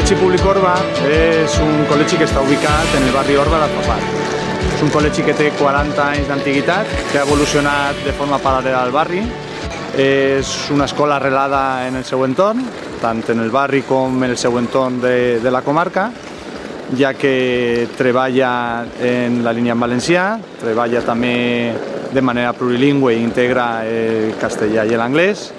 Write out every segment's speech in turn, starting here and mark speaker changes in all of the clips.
Speaker 1: Col·legi Públic Orba és un col·legi que està ubicat en el barri Orba d'Alfafar. És un col·legi que té 40 anys d'antiguitat, que ha evolucionat de forma paral·lela al barri. És una escola arrelada en el seu entorn, tant en el barri com en el seu entorn de la comarca, ja que treballa en la línia en valencià, treballa també de manera plurilingüe i integra el castellà i l'anglès,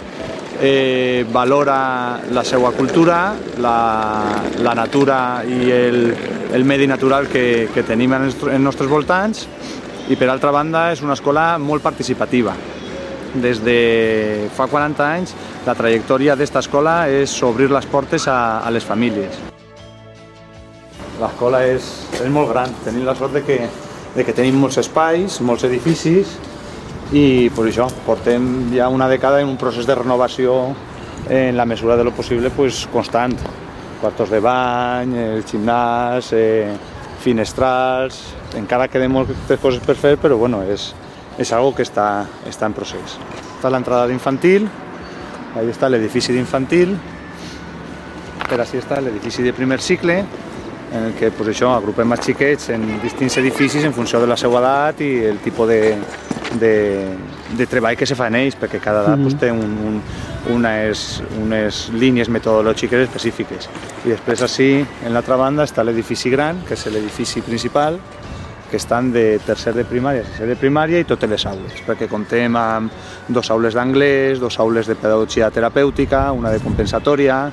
Speaker 1: valora la seva cultura, la natura i el medi natural que tenim en els nostres voltants, i per altra banda és una escola molt participativa. Des de fa 40 anys la trajectòria d'esta escola és obrir les portes a les famílies. L'escola és molt gran, tenim la sort de que tenim molts espais, molts edificis, i per això portem ja una dècada en un procés de renovació en la mesura de lo possible constant. Quartos de bany, el gimnàs, finestrals, encara queden moltes coses per fer, però bueno, és algo que està en procés. Està l'entrada d'infantil, ahí està l'edifici d'infantil, per així està l'edifici de primer cicle, en el que agrupem els xiquets en distints edificis en funció de la seva edat i el tipus de treball que se fa en ells, perquè cada edat té unes línies metodològiques específiques. I després així, en l'altra banda, està l'edifici gran, que és l'edifici principal, que estan de tercer de primària, sisè de primària i totes les aules, perquè comptem amb 2 aules d'anglès, 2 aules de pedagogia terapèutica, una de compensatòria,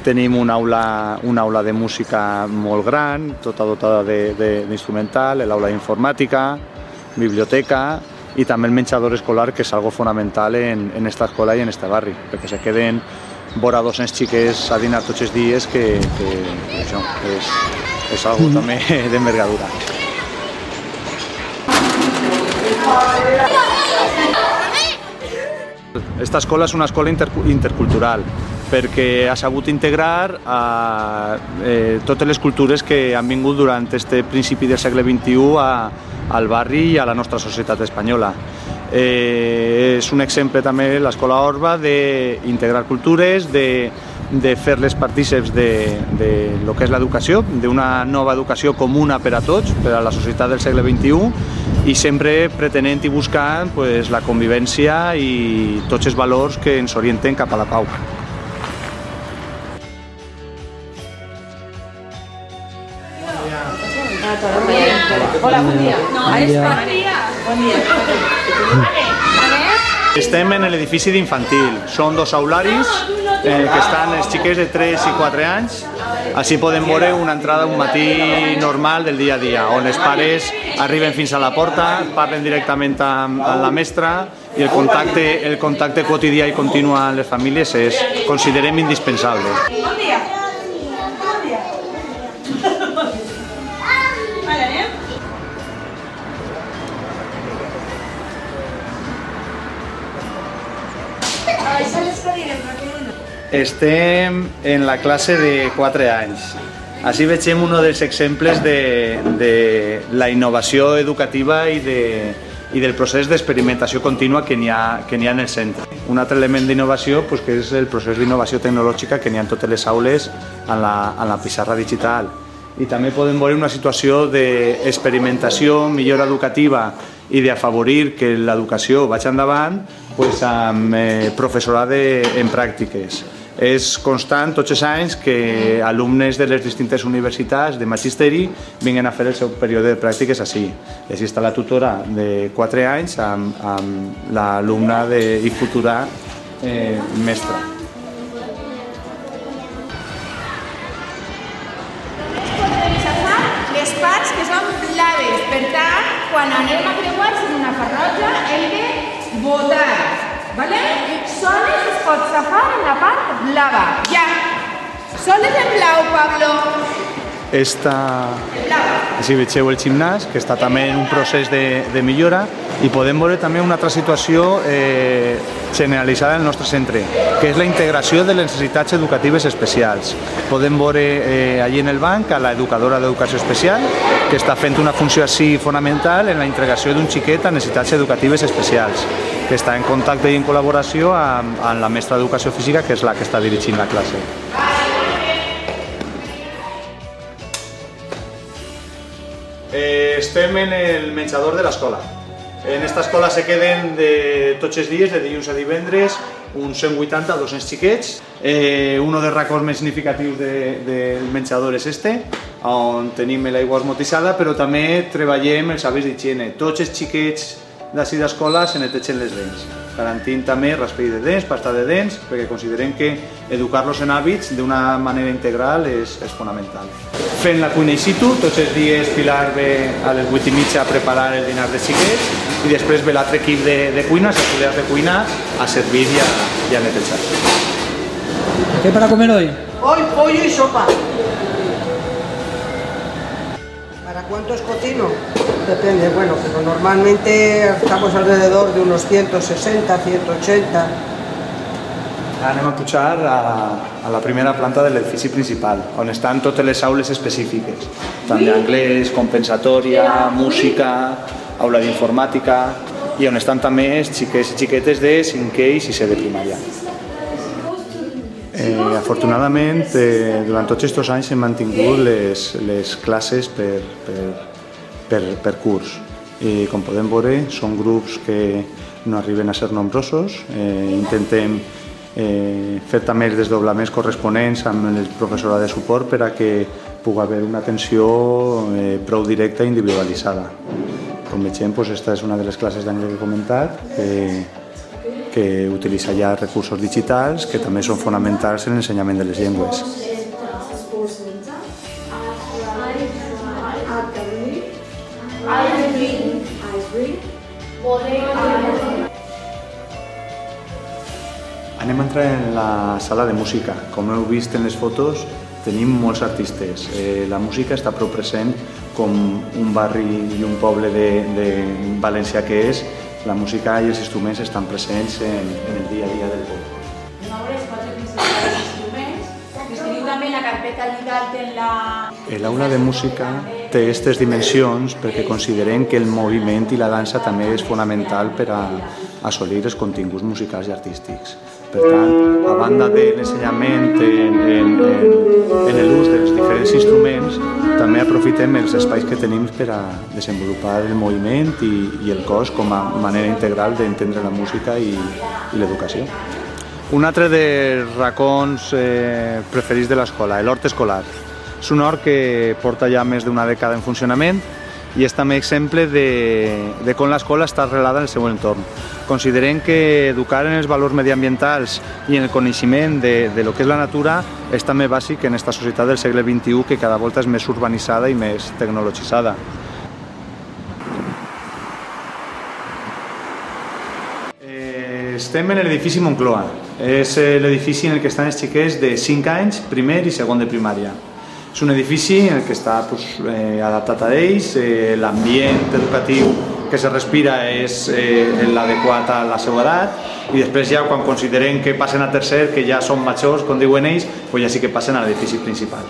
Speaker 1: tenim una aula de música molt gran, tota dotada d'instrumental, l'aula d'informàtica, biblioteca i també el menjador escolar, que és algo fonamental en esta escola i en este barri, perquè se queden vora 200 xiquets a dinar tots els dies, que això és algo també d'envergadura. Esta escola és una escola intercultural, perquè ha sabut integrar totes les cultures que han vingut durant aquest principi del segle XXI al barri i a la nostra societat espanyola. És un exemple també l'escola Orba d'integrar cultures, de fer-les partíceps de lo que és l'educació, d'una nova educació comuna per a tots, per a la societat del segle XXI, i sempre pretenent i buscant la convivència i tots els valors que ens orienten cap a la pau.
Speaker 2: Hola, bon dia. Bon dia.
Speaker 1: Estem en l'edifici d'infantil. Són 2 aularis en què estan els xiquets de 3 i 4 anys. Així podem veure una entrada un matí normal del dia a dia, on els pares arriben fins a la porta, parlen directament amb la mestra i el contacte quotidià i continu amb les famílies considerem indispensable.
Speaker 2: Bon dia.
Speaker 1: Estem en la classe de 4 anys. Així veiem un dels exemples de la innovació educativa i del procés d'experimentació contínua que n'hi ha en el centre. Un altre element d'innovació que és el procés d'innovació tecnològica que n'hi ha en totes les aules en la pissarra digital. I també podem veure una situació d'experimentació, millora educativa i d'afavorir que l'educació vagi endavant amb professorat en pràctiques. És constant tots els anys que alumnes de les distintes universitats de magisteri vinguen a fer el seu període de pràctiques així. Així està la tutora de 4 anys amb l'alumna i futura mestra.
Speaker 3: Les parts que són blaves, per tant, quan anem a creuar-se en una parròquia hem de votar. Soles es pot safar en la part blava. Ja. Soles en blau, Pablo.
Speaker 1: Així veieu el gimnàs, que està també en un procés de millora, i podem veure també una altra situació generalitzada en el nostre centre, que és la integració de les necessitats educatives especials. Podem veure allí en el banc a l'educadora d'educació especial, que està fent una funció així fonamental en la integració d'un xiquet amb necessitats educatives especials, que està en contacte i en col·laboració amb la mestra d'educació física, que és la que està dirigint la classe. Estem en el menjador de l'escola. En esta escola se queden de tots els dies, de dilluns a divendres, uns 180 a 200 xiquets. Un dels racons més significatius del menjador és este, on tenim l'aigua osmotitzada, però també treballem els hàbits d'higiene. Tots els xiquets d'ací d'escola se netegen les dents, garantint també raspell de dents, pasta de dents, perquè considerem que educar-los en hàbits d'una manera integral és fonamental. Fent la cuina in situ, tots els dies Pilar ve a les 8:30 a preparar el dinar de xiquets i després ve l'altre equip de cuina, els auxiliars de cuina, a servir i a netejar.
Speaker 4: ¿Qué para comer hoy?
Speaker 5: Hoy pollo y sopa. ¿Para cuántos cocino? Depende, bueno, pero normalmente estamos alrededor de unos 160, 180.
Speaker 1: Anem a pujar a la primera planta de l'edifici principal, on estan totes les aules específiques, tant d'anglès, compensatòria, música, aula d'informàtica, i on estan també els xiquets i xiquetes de 5è i 6è de primària. Afortunadament, durant tots aquests anys hem mantingut les classes per curs. I com podem veure, són grups que no arriben a ser nombrosos. Intentem fer també els desdoblaments corresponents amb el professorat de suport per a que pugui haver una atenció prou directa i individualitzada. Com veiem, aquesta és una de les classes d'anglès que he comentat, que utilitza ja recursos digitals que també són fonamentals en l'ensenyament de les llengües. Anem a entrar en la sala de música. Com heu vist en les fotos, tenim molts artistes. La música està prou present, com un barri i un poble de València que és. La música i els instruments estan presents en el dia a dia del poble.
Speaker 2: Els quatre principals instruments, que teniu també la carpeta legal en la...
Speaker 1: L'aula de música té aquestes dimensions perquè considerem que el moviment i la dansa també és fonamental per a assolir els continguts musicals i artístics. Per tant, a banda de l'ensenyament en l'ús dels diferents instruments, també aprofitem els espais que tenim per a desenvolupar el moviment i el cos com a manera integral d'entendre la música i l'educació. Un altre dels racons preferits de l'escola, l'hort escolar. És un hort que porta ja més d'una dècada en funcionament i és també exemple de com l'escola està arrelada en el seu entorn. Considerem que educar en els valors mediambientals i en el coneixement de lo que és la natura és també bàsic en aquesta societat del segle XXI que cada volta és més urbanitzada i més tecnologitzada. Estem en l'edifici Moncloa. És l'edifici en el que estan els xiquets de 5 anys, primer i segon de primària. És un edifici en el que està adaptat a ells, l'ambient educatiu que se respira és l'adequat a la seva edat i després ja quan considerem que passen a tercer, que ja són majors, com diuen ells, ja sí que passen a l'edifici principal.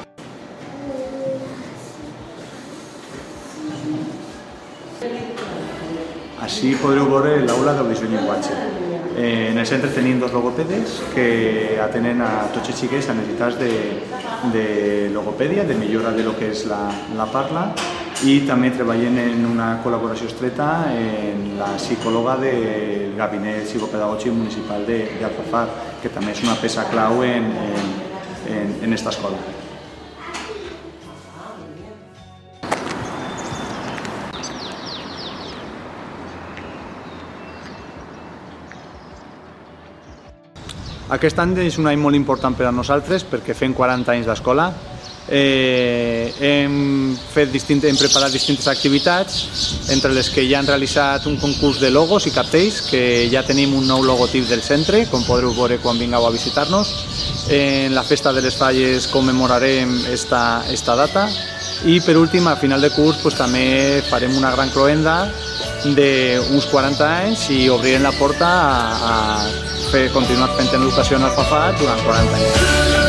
Speaker 1: Així podreu veure l'aula d'audició i llenguatge. En el centre tenim 2 logopedes que atenen a tots els xiquets amb necessitats de logopèdia, de millora de lo que és la parla, i també treballem en una col·laboració estreta amb la psicòloga del gabinet psicopedagògic municipal d'Alfafar, que també és una peça clau en aquesta escola. Aquest any és un any molt important per a nosaltres perquè fem 40 anys d'escola. Hem preparat distintes activitats, entre les que ja han realitzat un concurs de logos i cartells, que ja tenim un nou logotip del centre, com podreu veure quan vingueu a visitar-nos. En la Festa de les Falles commemorarem esta data i per últim, a final de curs, també farem una gran cloenda d'uns 40 anys i obrirem la porta a continuar fent educació en Alfafar durant 40 anys.